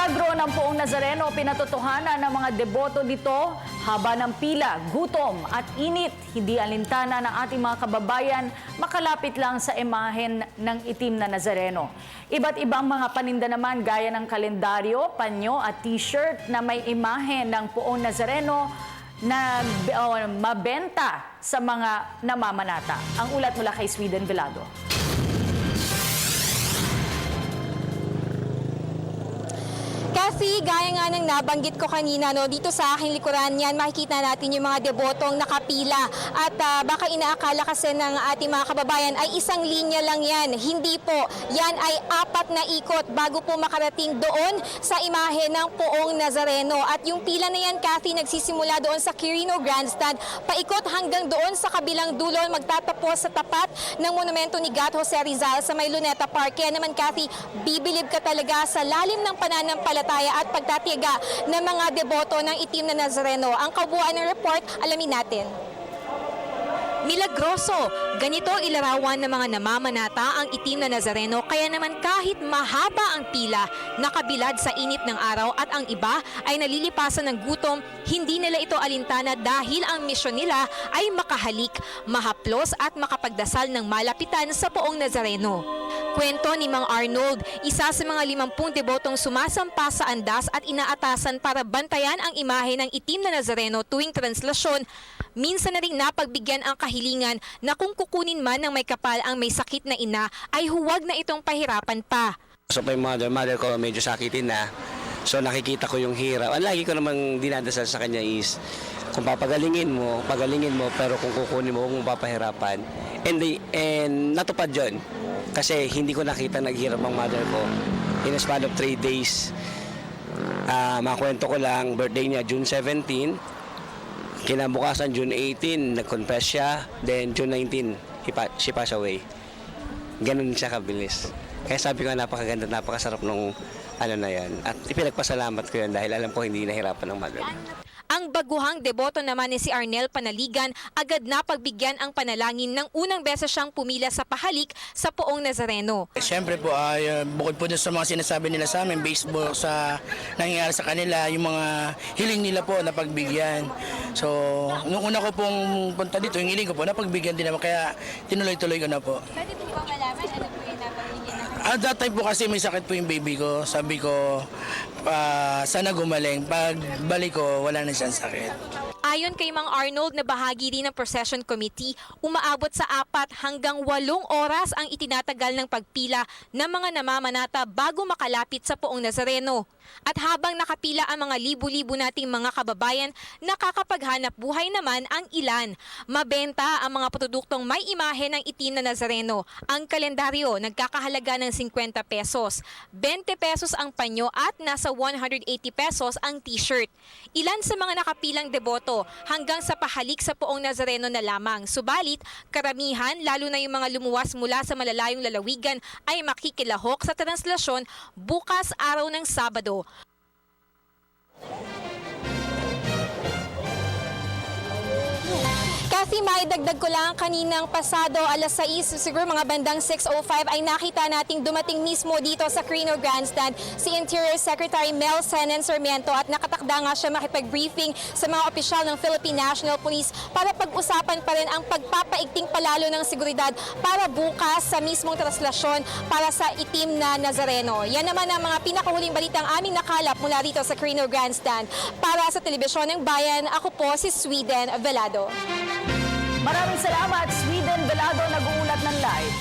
Milagro ng Poong Nazareno, pinatotohanan ng mga deboto dito haba ng pila, gutom at init. Hindi alintana ng ating mga kababayan makalapit lang sa imahen ng itim na Nazareno. Iba't ibang mga paninda naman gaya ng kalendaryo, panyo at t-shirt na may imahen ng Poong Nazareno na mabenta sa mga namamanata. Ang ulat mula kay Sweden Velado. Kasi gaya nga ng nabanggit ko kanina, dito sa aking likuran yan, makikita natin yung mga debotong nakapila. At baka inaakala kasi ng ating mga kababayan ay isang linya lang yan. Hindi po. Yan ay 4 na ikot bago po makarating doon sa imahe ng Poong Nazareno. At yung pila na yan, Kathy, nagsisimula doon sa Quirino Grandstand, paikot hanggang doon sa kabilang dulo, magtatapos sa tapat ng monumento ni Gat Jose Rizal sa may Luneta Park. Kaya naman, Kathy, bibilib ka talaga sa lalim ng pananampalataya at pagtatiyaga ng mga deboto ng itim na Nazareno. Ang kabuuan ng report, alamin natin. Milagroso, ganito ilarawan ng mga namamanata ang itim na Nazareno, kaya naman kahit mahaba ang pila, nakabilad sa init ng araw at ang iba ay nalilipasan ng gutom, hindi nila ito alintana dahil ang misyon nila ay makahalik, mahaplos at makapagdasal ng malapitan sa Poong Nazareno. Kwento ni Mang Arnold, isa sa mga 50 debotong sumasampa sa andas at inaatasan para bantayan ang imahe ng itim na Nazareno tuwing translasyon. Minsan na rin napagbigyan ang kahilingan na kung kukunin man ng may kapal ang may sakit na ina, ay huwag na itong pahirapan pa. So pa yung mother ko medyo sakitin na. So nakikita ko yung hirap. Ang lagi ko namang dinadasal sa kanya is, kung papagalingin mo, pero kung kukunin mo, huwag mong papahirapan. And natupad yun. Kasi hindi ko nakita naghirap ang mother ko. In a span of 3 days, makwento ko lang, birthday niya June 17, kinabukasan June 18, nag-confess siya, then June 19, she passed away. Ganun siya kabilis. Kaya sabi ko, napakaganda, napakasarap nung ano na yan. At ipinagpasalamat ko yun dahil alam ko hindi nahirapan ng mother. Ang baguhang deboto naman ni si Arnel Panaligan, agad na pagbigyan ang panalangin ng unang beses siyang pumila sa pahalik sa Poong Nazareno. Siyempre po, bukod po sa mga sinasabi nila sa amin, based po sa nangyayari sa kanila, yung mga hiling nila po na pagbigyan. So, nung una ko pong punta dito, yung hiling ko po, napagbigyan din naman, kaya tinuloy-tuloy ko na po. Pwede po ba malaman ano po yung napagbigyan? At that time po kasi may sakit po yung baby ko. Sabi ko, sana gumaling. Pag balik ko, wala na siyang sakit. Ayon kay Mang Arnold na bahagi rin ng procession committee, umaabot sa 4 hanggang 8 oras ang itinatagal ng pagpila ng mga namamanata bago makalapit sa Poong Nazareno. At habang nakapila ang mga libu-libu nating mga kababayan, nakakapaghanap buhay naman ang ilan. Mabenta ang mga produktong may imahe ng itim na Nazareno. Ang kalendaryo nagkakahalaga ng 50 pesos, 20 pesos ang panyo at nasa 180 pesos ang t-shirt. Ilan sa mga nakapilang deboto hanggang sa pahalik sa Poong Nazareno na lamang. Subalit, karamihan, lalo na yung mga lumuwas mula sa malalayong lalawigan, ay makikilahok sa translasyon bukas araw ng Sabado. Kasi maidagdag ko lang, kaninang pasado alas 6, siguro mga bandang 6:05 ay nakita nating dumating mismo dito sa Quirino Grandstand si Interior Secretary Mel Senen Sarmiento at nakatakda nga siya makipag-briefing sa mga opisyal ng Philippine National Police para pag-usapan pa rin ang pagpapaigting palalo ng seguridad para bukas sa mismong translasyon para sa itim na Nazareno. Yan naman ang mga pinakahuling balitang aming nakalap mula rito sa Quirino Grandstand. Para sa Telebisyon ng Bayan, ako po si Sweden Velado. Maraming salamat, Sweden Velado, nag-uulat ng live.